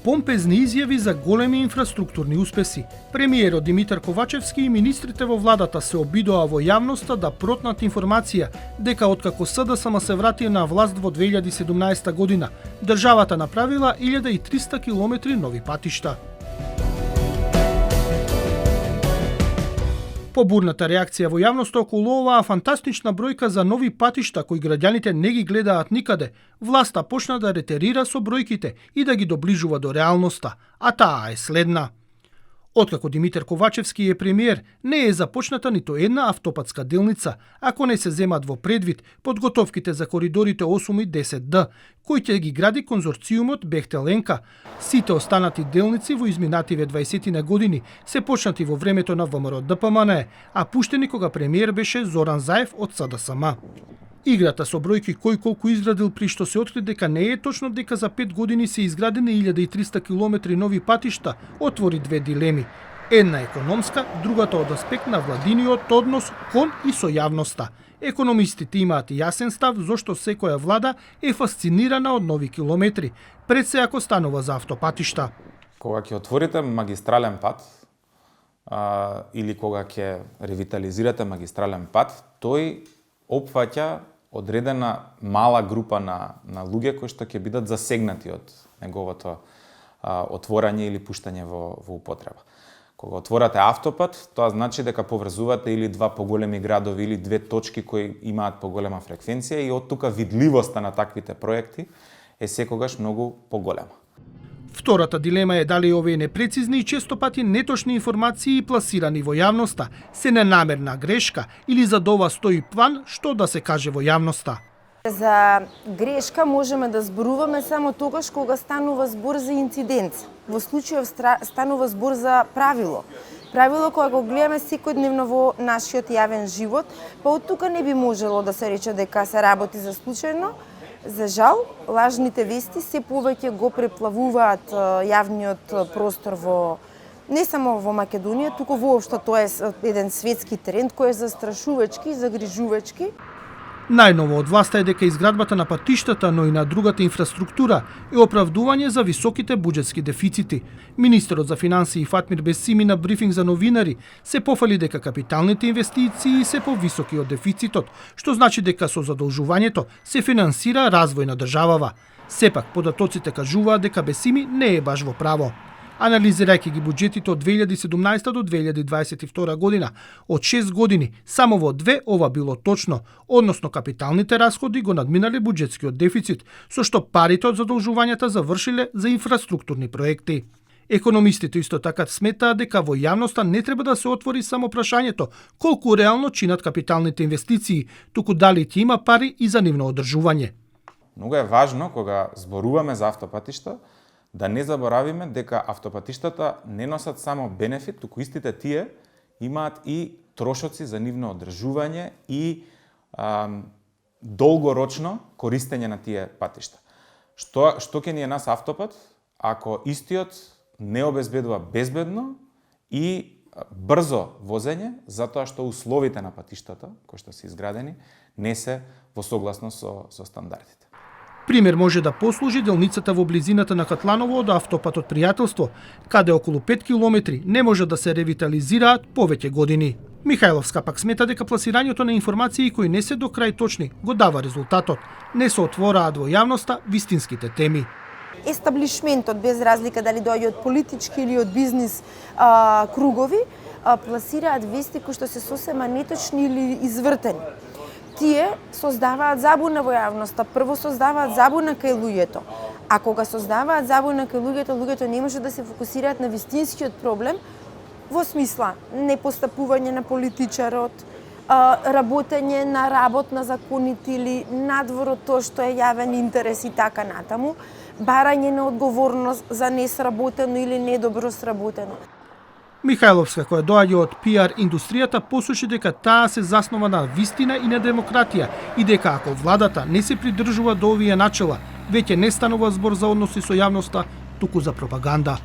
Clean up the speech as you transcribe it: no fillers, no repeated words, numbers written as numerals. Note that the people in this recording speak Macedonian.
помпезни изјави за големи инфраструктурни успеси. Премиерот Димитар Ковачевски и министрите во владата се обидоа во јавноста да протнат информација дека откако СДСМ се врати на власт во 2017 година, државата направила 1300 километри нови патишта. Побурната реакција во јавноста околу оваа фантастична бројка за нови патишта кои граѓаните не ги гледаат никаде, власта почна да ретерира со бројките и да ги доближува до реалноста, а таа е следна. Откако Димитар Ковачевски е премиер, не е започната ниту една автопатска делница, ако не се земат во предвид подготовките за коридорите 8 и 10Д, кои ќе ги гради конзорциумот Бехтеленка. Сите останати делници во изминативе 20 години се почнати во времето на ВМРО ДПМН, а пуштени кога премиер беше Зоран Заев од СДСМ. Играта со бројки кој колку изградил при што се откри дека не е точно дека за 5 години се изградени 1300 километри нови патишта, отвори две дилеми. Една економска, другата од аспект на владиниот однос кон и со јавноста. Економистите имаат јасен став зошто секоја влада е фасцинирана од нови километри, пред се ако станува за автопатишта. Кога ќе отворите магистрален пат, или кога ќе ревитализирате магистрален пат, тој опфаќа одредена мала група на луѓе кои што ќе бидат засегнати од неговото отворање или пуштање во употреба. Кога отворате автопат, тоа значи дека поврзувате или два поголеми градови или две точки кои имаат поголема фреквенција и од тука видливоста на таквите проекти е секогаш многу поголема. Втората дилема е дали овие непрецизни и често пати неточни информации пласирани во јавноста се ненамерна грешка или за ова стои план што да се каже во јавноста. За грешка можеме да зборуваме само тогаш кога станува збор за инцидент. Во случајов станува збор за правило. Правило кога го гледаме секојдневно во нашиот јавен живот, па од тука не би можело да се рече дека се работи за случајно. За жал, лажните вести се повеќе го преплавуваат јавниот простор не само во Македонија, туку воопшто тоа е еден светски тренд кој е застрашувачки и загрижувачки. Најново од власта е дека изградбата на патиштата, но и на другата инфраструктура е оправдување за високите буџетски дефицити. Министерот за финансии Фатмир Бесими на брифинг за новинари се пофали дека капиталните инвестиции се повисоки од дефицитот, што значи дека со задолжувањето се финансира развој на државава. Сепак, податоците кажуваат дека Бесими не е баш во право. Анализирајќи ги буџетите од 2017 до 2022 година, од 6 години, само во 2 ова било точно, односно капиталните расходи го надминале буџетскиот дефицит, со што парите од задолжувањата завршиле за инфраструктурни проекти. Економистите исто така сметаат дека во јавноста не треба да се отвори само прашањето колку реално чинат капиталните инвестиции, туку дали ќе има пари и за нивно одржување. Многу е важно кога зборуваме за автопатишта, да не заборавиме дека автопатиштата не носат само бенефит, туку истите тие имаат и трошоци за нивно одржување и долгорочно користење на тие патишта. Што ќе ни е нас автопат ако истиот не обезбедува безбедно и брзо возење, затоа што условите на патиштата кои што се изградени не се во согласно со стандардите. Пример може да послужи делницата во близината на Катланово од автопатот Пријателство, каде околу 5 километри не може да се ревитализираат повеќе години. Михајловска пак смета дека пласирањето на информации кои не се до крај точни го дава резултатот. Не се отвораат во јавноста вистинските теми. Естаблишментот, без разлика дали доаѓа од политички или од бизнис кругови, пласираат вести кои што се сосема неточни или извртени. Тие создаваат забуна во јавноста, прво создаваат забуна кај луѓето. А кога создаваат забуна кај луѓето не може да се фокусираат на вистинскиот проблем, во смисла непостапување на политичарот, работење на работ на законите или надвор од тоа што е јавен интерес и така натаму, барање на одговорност за несработено или недобро сработено. Михајловска, која доаѓа од PR индустријата, посочи дека таа се заснова на вистина и на демократија и дека ако владата не се придржува до овие начела, веќе не станува збор за односи со јавноста, туку за пропаганда.